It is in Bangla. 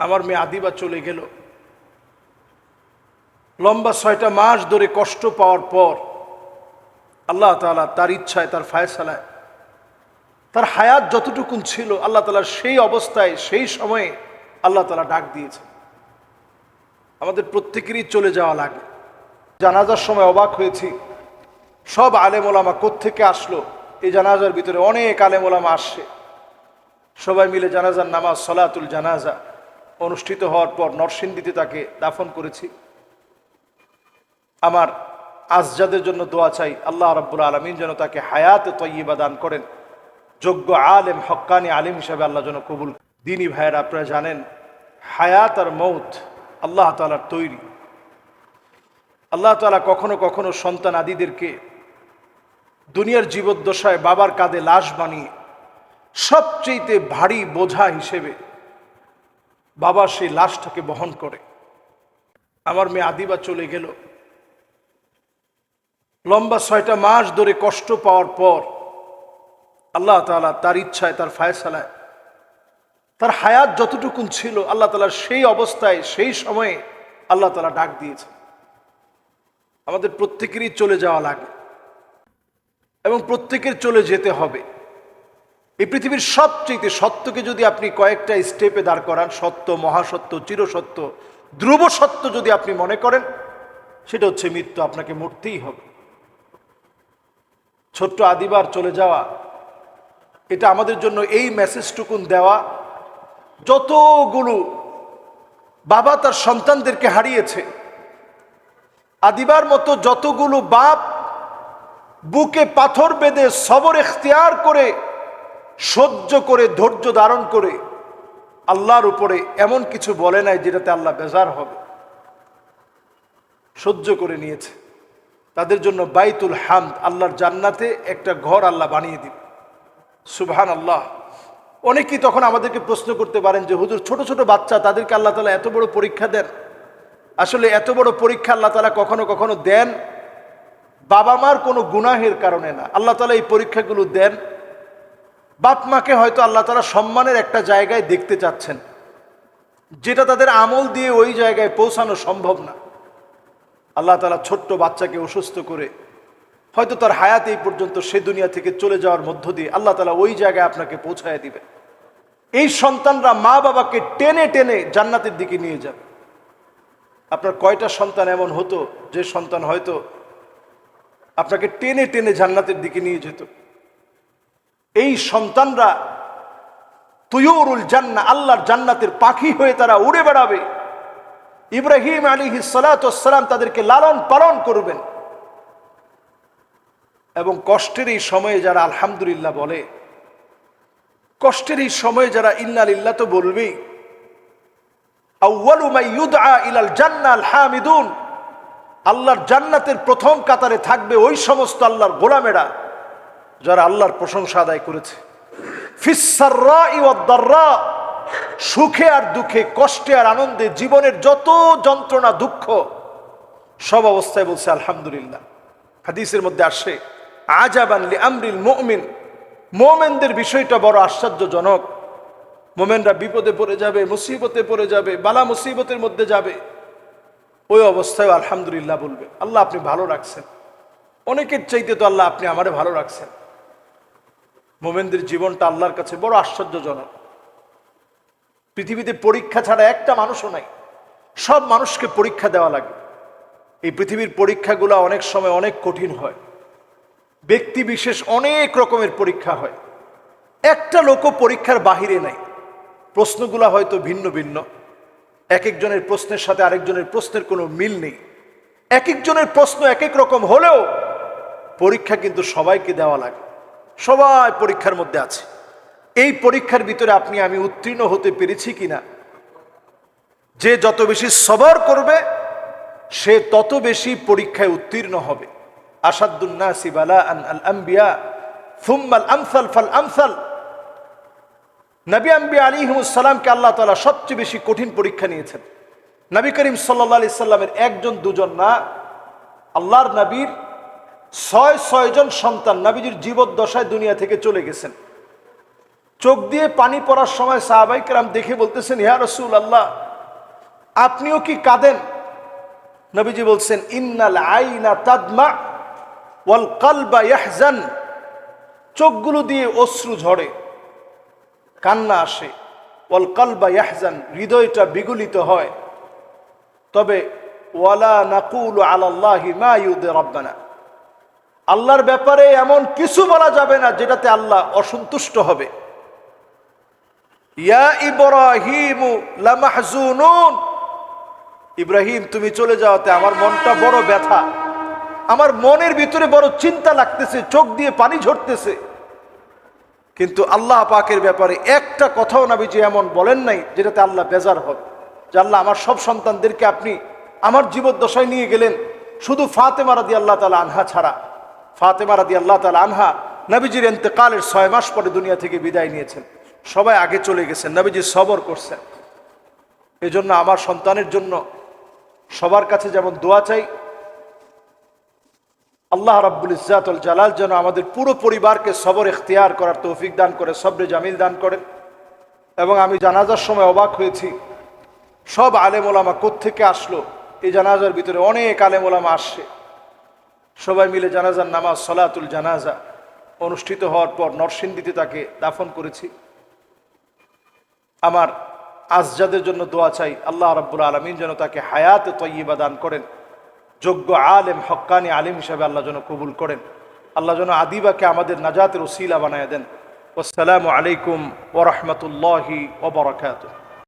আমার মেয়ে আদিবা চলে গেল। লম্বা 6টা মাস ধরে কষ্ট পাওয়ার পর আল্লাহ তাআলা তার ইচ্ছায়, তার ফায়সালায়, তার হায়াত যতটুকুন ছিল আল্লাহ তাআলার সেই অবস্থায়, সেই সময়ে আল্লাহ তাআলা ডাক দিয়েছে। আমাদের প্রত্যেকেরই চলে যাওয়া লাগে। জানাজার সময় অবাক হয়েছি, সব আলেম ওলামা কোত্থেকে আসলো। এই জানাজার ভিতরে অনেক আলেম ওলামা আসছে। সবাই মিলে জানাজার নামাজ, সলাতুল জানাজা অনুষ্ঠিত হওয়ার পর নরসিংদীতে তাকে দাফন করেছি। আমার আজজাদের জন্য দোয়া চাই, আল্লাহ রাব্বুল আলামিন যেন তাকে হায়াতে তয়্যিবা দান করেন, যোগ্য আলেম, হক্কানি আলেম হিসাবে আল্লাহ যেন কবুল। দিনী ভাইয়েরা, আপনারা জানেন হায়াত আর মৌত আল্লাহ তাআলার তৈরি। আল্লাহ তাআলা কখনো কখনো সন্তান আদিদেরকে দুনিয়ার জীবদ্দশায় বাবার কাঁধে লাশ বানিয়ে সবচেয়ে ভারী বোঝা হিসেবে বাবা সেই লাশটাকে বহন করে। আমার মেয়ে আদিবা চলে গেল। লম্বা 6টা মাস ধরে কষ্ট পাওয়ার পর আল্লাহ তাআলা তার ইচ্ছায়, তার ফায়সালায়, তার হায়াত যতটুকুন ছিল আল্লাহ তাআলার সেই অবস্থায়, সেই সময়ে আল্লাহ তাআলা ডাক দিয়েছে। আমাদের প্রত্যেকেরই চলে যাওয়া লাগে এবং প্রত্যেকের চলে যেতে হবে। এই পৃথিবীর সবচেয়ে সত্যকে যদি আপনি কয়েকটা স্টেপে দাঁড় করান, সত্য, মহাসত্য, চিরসত্য, ধ্রুব সত্য যদি আপনি মনে করেন, সেটা হচ্ছে মৃত্যু। আপনাকে মরতেই হবে। ছোট্ট আদিবার চলে যাওয়া, এটা আমাদের জন্য এই মেসেজটুকুন দেওয়া, যতগুলো বাবা তার সন্তানদেরকে হারিয়েছে, আদিবার মতো যতগুলো বাপ বুকে পাথর বেঁধে সবর এখতিয়ার করে, সহ্য করে, ধৈর্য ধারণ করে আল্লাহর উপরে এমন কিছু বলে নাই যেটাতে আল্লাহ বেজার হবে, সহ্য করে নিয়েছে। তাদের জন্য বাইতুল হামদ, আল্লাহর জান্নাতে একটা ঘর আল্লাহ বানিয়ে দিবে। সুবহানাল্লাহ। অনেকেই তখন আমাদেরকে প্রশ্ন করতে পারেন যে হুজুর, ছোট ছোট বাচ্চা, তাদেরকে আল্লাহ তাআলা এত বড় পরীক্ষা দেন? আসলে এত বড় পরীক্ষা আল্লাহ তাআলা কখনো কখনো দেন বাবা মার কোনো গুনাহের কারণে না। আল্লাহ তাআলা এই পরীক্ষাগুলো দেন বাপ মাকে হয়তো আল্লাহ তাআলা সম্মানের একটা জায়গায় দেখতে চাচ্ছেন, যেটা তাদের আমল দিয়ে ওই জায়গায় পৌঁছানো সম্ভব না। আল্লাহ তাআলা ছোট্ট বাচ্চাকে অসুস্থ করে হয়তো তার হায়াত এই পর্যন্ত সে দুনিয়া থেকে চলে যাওয়ার মধ্য দিয়ে আল্লাহ তাআলা ওই জায়গায় আপনাকে পৌঁছায় দিবে। এই সন্তানরা মা বাবাকে টেনে টেনে জান্নাতের দিকে নিয়ে যাবে। আপনার কয়টা সন্তান এমন হতো যে সন্তান হয়তো আপনাকে টেনে টেনে জান্নাতের দিকে নিয়ে যেত? এই সন্তানরা তুয়ুরুল জান্নাহ, আল্লাহর জান্নাতের পাখি হয়ে তারা উড়ে বেড়াবে। ইব্রাহিম আলাইহিস সালাতু ওয়াস সালাম তাদেরকে লালন পালন করবেন। এবং কষ্টের এই সময়ে যারা আলহামদুলিল্লাহ বলে, কষ্টের এই সময়ে যারা ইন্না লিল্লাহ তো বলবেই। আউয়ালু মা ইউদআ ইলাল জান্নাহ আল হামিদুন, আল্লাহর জান্নাতের প্রথম কাতারে থাকবে ওই সমস্ত আল্লাহর গোলামেরা যারা আল্লাহর প্রশংসা আদায় করেছে। ফিস সাররাই ওয়াদ দাররা, সুখে আর দুঃখে, কষ্টে আর আনন্দে, জীবনের যত যন্ত্রণা দুঃখ সব অবস্থায় বলছে আলহামদুলিল্লাহ। হাদিসের মধ্যে আসে আজাবান লিআমরিল মুমিন, মুমিনদের বিষয়টা বড় আশ্চর্যজনক। মুমিনরা বিপদে পড়ে যাবে, মুসিবতে পড়ে যাবে, বালা মুসিবতের মধ্যে যাবে, ওই অবস্থায় আলহামদুলিল্লাহ বলবে। আল্লাহ আপনি ভালো রাখছেন, অনেকের চাইতে তো আল্লাহ আপনি আমারে ভালো রাখছেন। মুমিনদের জীবনটা আল্লাহর কাছে বড় আশ্চর্যজনক। পৃথিবীতে পরীক্ষা ছাড়া একটা মানুষও নাই, সব মানুষকে পরীক্ষা দেওয়া লাগে। এই পৃথিবীর পরীক্ষাগুলো অনেক সময় অনেক কঠিন হয়, ব্যক্তি বিশেষ অনেক রকমের পরীক্ষা হয়। একটা লোকও পরীক্ষার বাহিরে নাই। প্রশ্নগুলো হয়তো ভিন্ন ভিন্ন, এক একজনের প্রশ্নের সাথে আরেকজনের প্রশ্নের কোনো মিল নেই, এক একজনের প্রশ্ন এক এক রকম হলেও পরীক্ষা কিন্তু সবাইকে দেওয়া লাগে। সবাই পরীক্ষার মধ্যে আছে। এই পরীক্ষার ভিতরে আপনি আমি উত্তীর্ণ হতে পেরেছি কিনা? যে যত বেশি সবর করবে সে তত বেশি পরীক্ষায় উত্তীর্ণ হবে। আসাদুন নাসি বালাআন আল আম্বিয়া সুম্মাল আমসাল ফাল আমসাল। নবী আম্বিয়া আলাইহিমুস সালামকে আল্লাহ তাআলা সবচেয়ে বেশি কঠিন পরীক্ষা নিয়েছেন। নবী করিম সাল্লাল্লাহু আলাইহি সাল্লামের একজন দুজন না, আল্লাহর নবীর ৬ জন সন্তান নবীজির জীবদ্দশায় দুনিয়া থেকে চলে গেছেন। চোখ দিয়ে পানি পড়ার সময় সাহাবায়ে কেরাম দেখে বলতেছেন, ইয়া রাসূলুল্লাহ, আপনিও কি কাঁদেন? নবীজি বলছেন, ইন্নাল আইনা তাদমা ওয়াল কলবা ইয়াহজান। চোখগুলো দিয়ে অশ্রু ঝরে, কান্না আসে। ওয়াল কলবা ইয়াহজান, হৃদয়টা বিগলিত হয়। তবে ওয়ালা নাকুলু আলাল্লাহি মা ইউদি রাব্বানা, আল্লাহর ব্যাপারে এমন কিছু বলা যাবে না যেটাতে আল্লাহ অসন্তুষ্ট হবে। ইয়া ইব্রাহিমু লামাহজুনুন, ইব্রাহিম তুমি চলে যাওয়াতে আমার মনটা বড় ব্যথা, আমার মনের ভিতরে বড় চিন্তা লাগতেছে, চোখ দিয়ে পানি ঝরতেছে। কিন্তু আল্লাহ পাকের ব্যাপারে একটা কথাও নবীজি এমন বলেন নাই যেটাতে আল্লাহ বেজার হবে, যে আল্লাহ আমার সব সন্তানদেরকে আপনি আমার জীবদ্দশায় নিয়ে গেলেন, শুধু ফাতেমা রাদিয়াল্লাহু তাআলা আনহা ছাড়া। ফাতেমা রাদিয়াল্লাহু তাআলা আনহা নবীজির ইন্তেকালের 6 মাস পরে দুনিয়া থেকে বিদায় নিয়েছেন। সবাই আগে চলে গেছেন, নবীজি সবর করছেন। এজন্য আমার সন্তানের জন্য সবার কাছে যেমন দোয়া চাই, আল্লাহ রাব্বুল ইজ্জাত ওয়াল জালাল যেন আমাদের পুরো পরিবারকে সবর ইখতিয়ার করার তৌফিক দান করে, সবরে জামিল দান করেন। এবং আমি জানাজার সময় অবাক হয়েছি, সব আলেম ওলামা কোত্থেকে আসলো। এই জানাজার ভিতরে অনেক আলেম ওলামা আসছে। সবাই মিলে জানাজার নামাজ সলাতুল জানাজা অনুষ্ঠিত হওয়ার পর নরসিংদীতে তাকে দাফন করেছি। আমার আজজাদের জন্য দোয়া চাই, আল্লাহ রাব্বুল আলামিন যেন তাকে হায়াতে তয়্যিবা দান করেন, যোগ্য আলেম হক্কানি আলিম হিসাবে আল্লাহ যেন কবুল করেন। আল্লাহ যেন আদিবাকে আমাদের নাজাতের ওসিলা বানায় দেন। আসসালামু আলাইকুম ওয়া রাহমাতুল্লাহি ওয়া বারাকাতুহু।